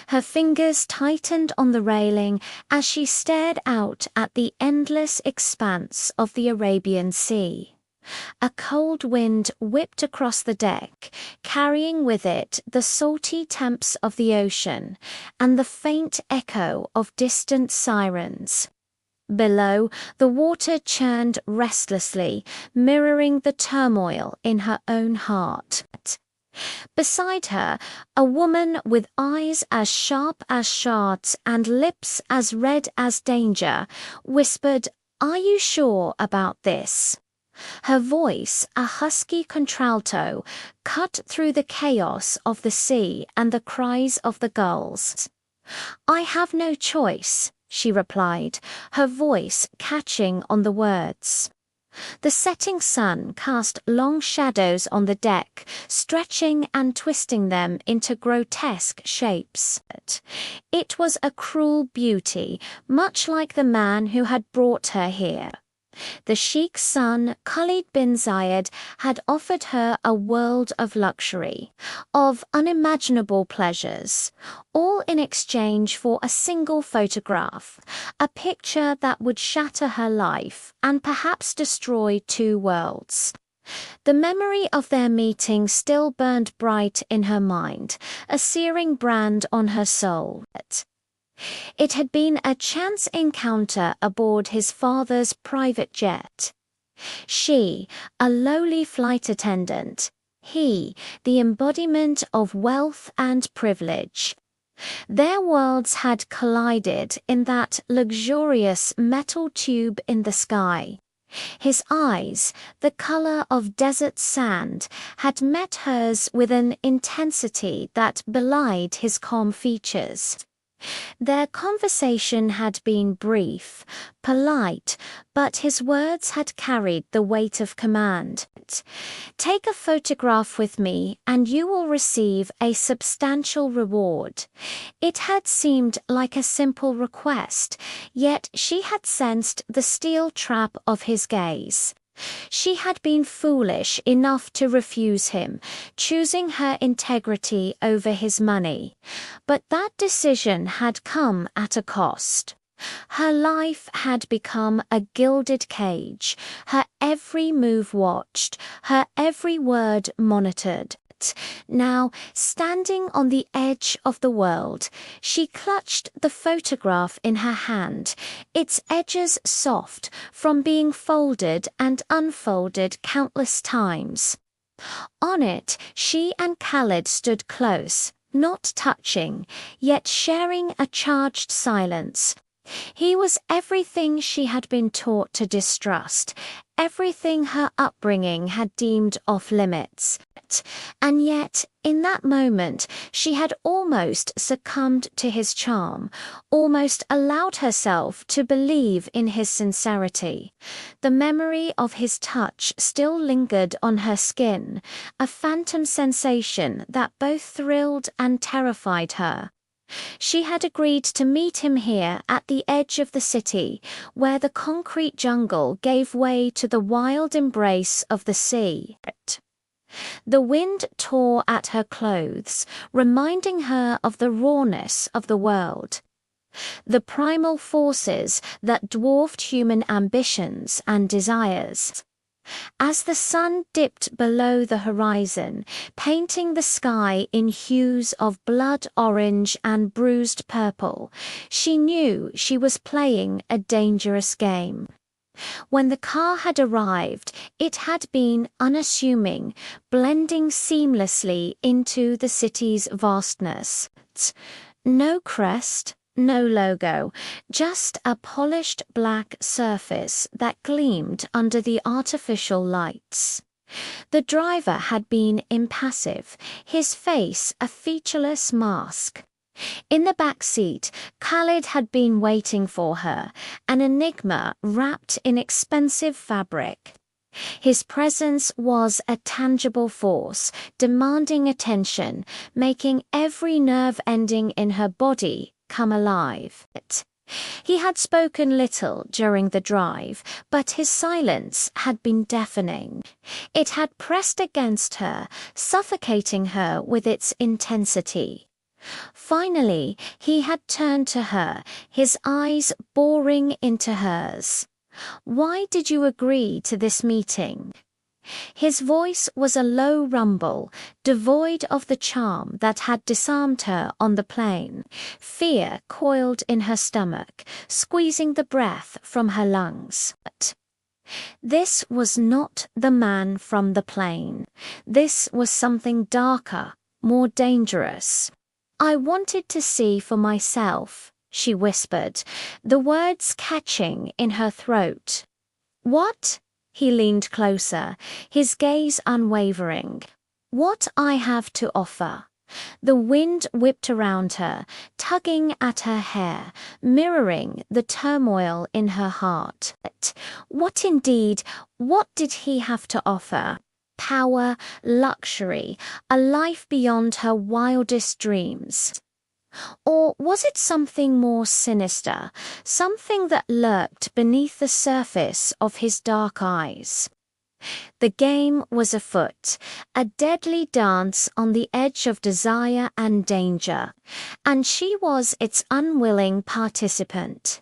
Her fingers tightened on the railing as she stared out at the endless expanse of the Arabian Sea. A cold wind whipped across the deck, carrying with it the salty temps of the ocean and the faint echo of distant sirens. Below, the water churned restlessly, mirroring the turmoil in her own heart. Beside her, a woman with eyes as sharp as shards and lips as red as danger whispered, "Are you sure about this?" Her voice, a husky contralto, cut through the chaos of the sea and the cries of the gulls. "I have no choice," she replied, her voice catching on the words. The setting sun cast long shadows on the deck, stretching and twisting them into grotesque shapes. It was a cruel beauty, much like the man who had brought her here. The Sheikh Son, Khalid bin Zayed, had offered her a world of luxury, of unimaginable pleasures, all in exchange for a single photograph, a picture that would shatter her life and perhaps destroy two worlds. The memory of their meeting still burned bright in her mind, a searing brand on her soul. It had been a chance encounter aboard his father's private jet. She, a lowly flight attendant, he, the embodiment of wealth and privilege. Their worlds had collided in that luxurious metal tube in the sky. His eyes, the color of desert sand, had met hers with an intensity that belied his calm features. Their conversation had been brief, polite, but his words had carried the weight of command. "Take a photograph with me and you will receive a substantial reward." It had seemed like a simple request, yet she had sensed the steel trap of his gaze. She had been foolish enough to refuse him, choosing her integrity over his money. But that decision had come at a cost. Her life had become a gilded cage, her every move watched, her every word monitored. Now, standing on the edge of the world, she clutched the photograph in her hand, its edges soft from being folded and unfolded countless times. On it, she and Khalid stood close, not touching, yet sharing a charged silence. He was everything she had been taught to distrust, everything her upbringing had deemed off-limits. And yet, in that moment, she had almost succumbed to his charm, almost allowed herself to believe in his sincerity. The memory of his touch still lingered on her skin, a phantom sensation that both thrilled and terrified her. She had agreed to meet him here at the edge of the city, where the concrete jungle gave way to the wild embrace of the sea. The wind tore at her clothes, reminding her of the rawness of the world. The primal forces that dwarfed human ambitions and desires. As the sun dipped below the horizon, painting the sky in hues of blood orange and bruised purple, she knew she was playing a dangerous game. When the car had arrived, it had been unassuming, blending seamlessly into the city's vastness. No crest, no logo, just a polished black surface that gleamed under the artificial lights. The driver had been impassive, his face a featureless mask. In the back seat, Khalid had been waiting for her, an enigma wrapped in expensive fabric. His presence was a tangible force, demanding attention, making every nerve ending in her body come alive. He had spoken little during the drive, but his silence had been deafening. It had pressed against her, suffocating her with its intensity. Finally, he had turned to her, his eyes boring into hers. "Why did you agree to this meeting?" His voice was a low rumble, devoid of the charm that had disarmed her on the plane. Fear coiled in her stomach, squeezing the breath from her lungs. But this was not the man from the plane. This was something darker, more dangerous. "I wanted to see for myself," she whispered, the words catching in her throat. "What?" He leaned closer, his gaze unwavering. "What I have to offer." The wind whipped around her, tugging at her hair, mirroring the turmoil in her heart. But what indeed, what did he have to offer? Power, luxury, a life beyond her wildest dreams. Or was it something more sinister, something that lurked beneath the surface of his dark eyes? The game was afoot, a deadly dance on the edge of desire and danger, and she was its unwilling participant.